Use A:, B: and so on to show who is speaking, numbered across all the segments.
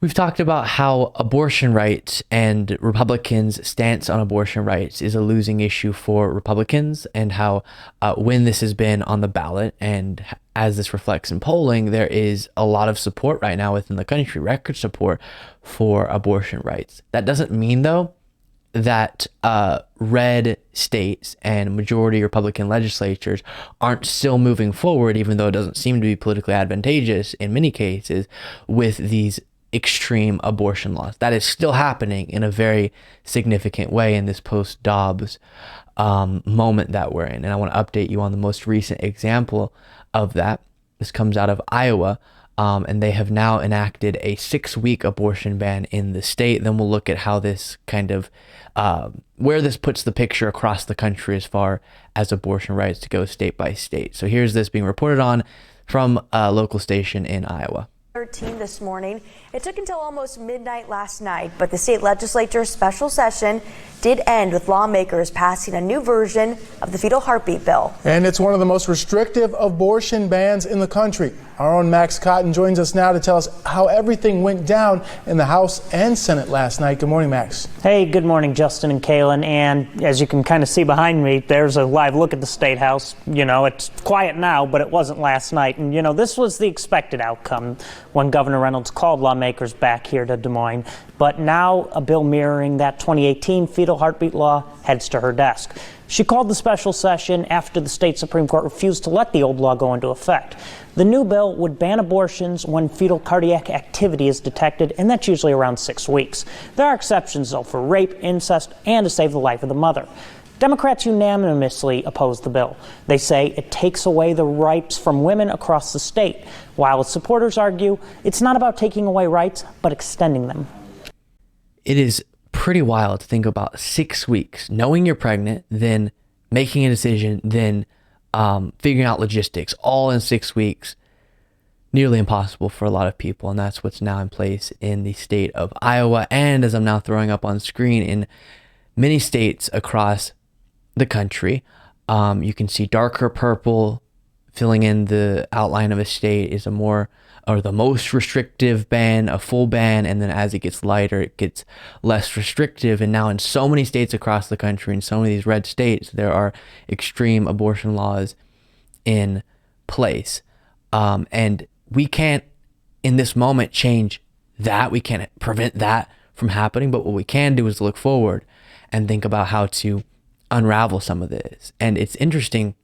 A: We've talked about how abortion rights and Republicans' stance on abortion rights is a losing issue for Republicans, and how when this has been on the ballot and as this reflects in polling, there is a lot of support right now within the country, record support for abortion rights. That doesn't mean, though, that red states and majority Republican legislatures aren't still moving forward, even though it doesn't seem to be politically advantageous in many cases, with these extreme abortion laws. That is still happening in a very significant way in this post-Dobbs moment that we're in. And I want to update you on the most recent example of that. This comes out of Iowa, and they have now enacted a 6-week abortion ban in the state. Then we'll look at how this kind of, where this puts the picture across the country as far as abortion rights to go state by state. So here's this being reported on from a local station in Iowa.
B: 13 this morning. It took until almost midnight last night, but the state legislature's special session did end with lawmakers passing a new version of the fetal heartbeat bill.
C: And it's one of the most restrictive abortion bans in the country. Our own Max Cotton joins us now to tell us how everything went down in the House and Senate last night. Good morning, Max.
D: Hey, good morning, Justin and Kaylin. And as you can kind of see behind me, there's a live look at the State House. You know, it's quiet now, but it wasn't last night. And, you know, this was the expected outcome when Governor Reynolds called lawmakers back here to Des Moines. But now a bill mirroring that 2018 fetal heartbeat law heads to her desk. She called the special session after the state Supreme Court refused to let the old law go into effect. The new bill would ban abortions when fetal cardiac activity is detected, and that's usually around 6 weeks. There are exceptions, though, for rape, incest, and to save the life of the mother. Democrats unanimously oppose the bill. They say it takes away the rights from women across the state, while its supporters argue it's not about taking away rights, but extending them.
A: It is pretty wild to think about 6 weeks, knowing you're pregnant, then making a decision, then figuring out logistics, all in 6 weeks. Nearly impossible for a lot of people, and that's what's now in place in the state of Iowa, and as I'm now throwing up on screen, in many states across the country. You can see darker purple filling in the outline of a state is the most restrictive ban, a full ban, and then as it gets lighter, it gets less restrictive. And now in so many states across the country, in so many of these red states, there are extreme abortion laws in place. And we can't, in this moment, change that. We can't prevent that from happening, but what we can do is look forward and think about how to unravel some of this. And it's interesting,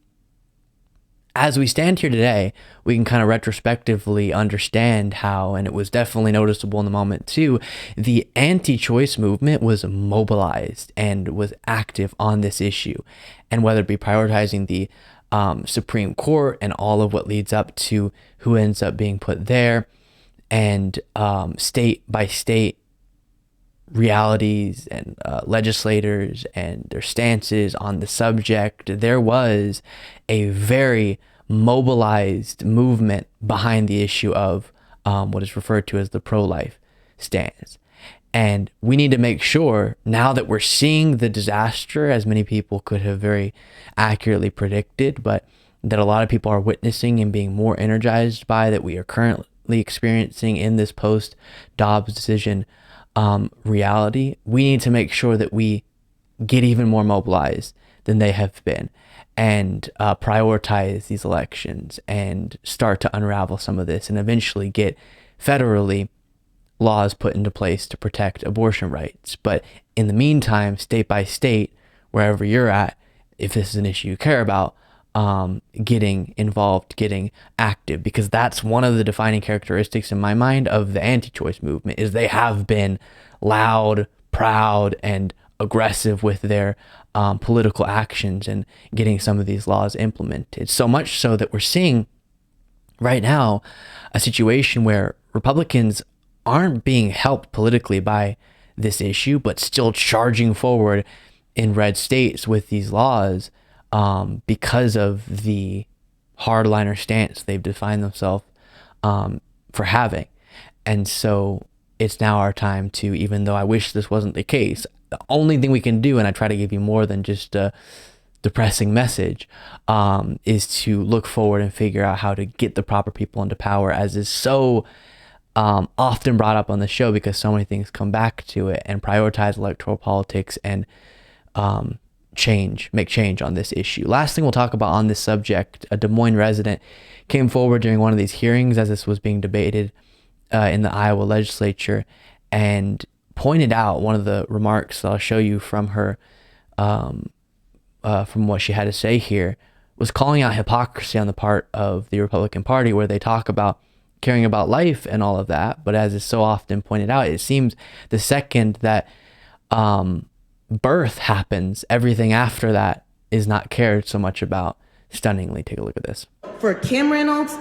A: as we stand here today, we can kind of retrospectively understand how, and it was definitely noticeable in the moment too, the anti-choice movement was mobilized and was active on this issue. And whether it be prioritizing the Supreme Court and all of what leads up to who ends up being put there, and state by state realities and legislators and their stances on the subject, there was a very mobilized movement behind the issue of what is referred to as the pro-life stance. And we need to make sure, now that we're seeing the disaster, as many people could have very accurately predicted, but that a lot of people are witnessing and being more energized by, that we are currently experiencing in this post-Dobbs decision reality, we need to make sure that we get even more mobilized than they have been, and prioritize these elections and start to unravel some of this, and eventually get federally laws put into place to protect abortion rights. But in the meantime, state by state, wherever you're at, if this is an issue you care about, getting involved, getting active, because that's one of the defining characteristics in my mind of the anti-choice movement, is they have been loud, proud, and aggressive with their political actions and getting some of these laws implemented. So much so that we're seeing right now a situation where Republicans aren't being helped politically by this issue, but still charging forward in red states with these laws because of the hardliner stance they've defined themselves for having. And so it's now our time to, even though I wish this wasn't the case, the only thing we can do, and I try to give you more than just a depressing message, is to look forward and figure out how to get the proper people into power, as is so often brought up on the show because so many things come back to it and prioritize electoral politics and make change on this issue. Last thing we'll talk about on this subject, a Des Moines resident came forward during one of these hearings as this was being debated in the Iowa legislature and pointed out one of the remarks that I'll show you from her, from what she had to say here, was calling out hypocrisy on the part of the Republican Party, where they talk about caring about life and all of that. But as is so often pointed out, it seems the second that birth happens, everything after that is not cared so much about. Stunningly, take a look at this.
E: For Kim Reynolds,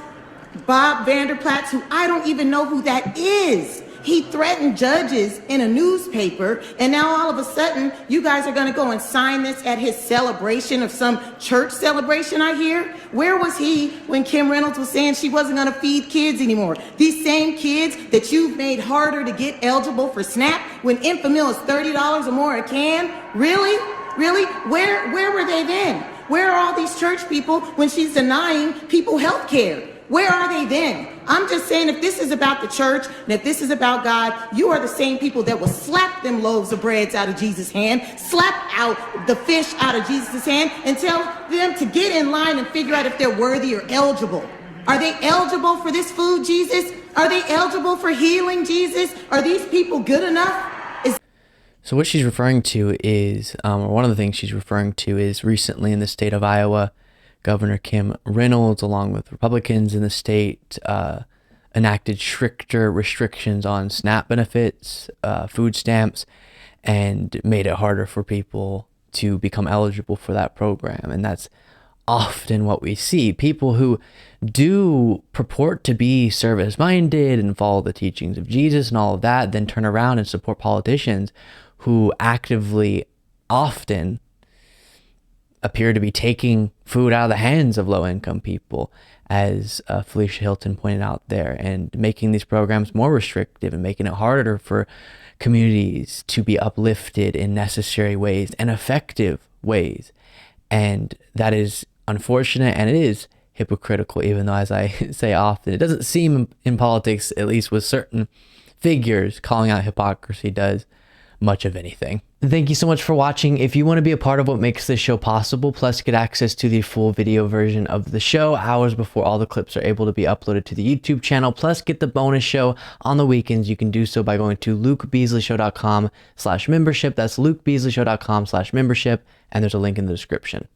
E: Bob Vanderplatz, who I don't even know who that is. He threatened judges in a newspaper, and now all of a sudden, you guys are gonna go and sign this at his celebration of some church celebration, I hear? Where was he when Kim Reynolds was saying she wasn't gonna feed kids anymore? These same kids that you've made harder to get eligible for SNAP when Infamil is $30 or more a can? Really? Really? Where were they then? Where are all these church people when she's denying people health care? Where are they then? I'm just saying, if this is about the church and if this is about God, you are the same people that will slap them loaves of breads out of Jesus' hand, slap out the fish out of Jesus' hand, and tell them to get in line and figure out if they're worthy or eligible. Are they eligible for this food, Jesus? Are they eligible for healing, Jesus? Are these people good enough?
A: So what she's referring to is, or one of the things she's referring to is recently in the state of Iowa, Governor Kim Reynolds, along with Republicans in the state, enacted stricter restrictions on SNAP benefits, food stamps, and made it harder for people to become eligible for that program. And that's often what we see. People who do purport to be service-minded and follow the teachings of Jesus and all of that, then turn around and support politicians who actively often appear to be taking food out of the hands of low-income people, as Felicia Hilton pointed out there, and making these programs more restrictive and making it harder for communities to be uplifted in necessary ways and effective ways. And that is unfortunate, and it is hypocritical, even though, as I say often, it doesn't seem in politics, at least with certain figures, calling out hypocrisy does much of anything. Thank you so much for watching. If you want to be a part of what makes this show possible, plus get access to the full video version of the show hours before all the clips are able to be uploaded to the YouTube channel, plus get the bonus show on the weekends, you can do so by going to lukebeasleyshow.com/membership. That's lukebeasleyshow.com/membership, and there's a link in the description.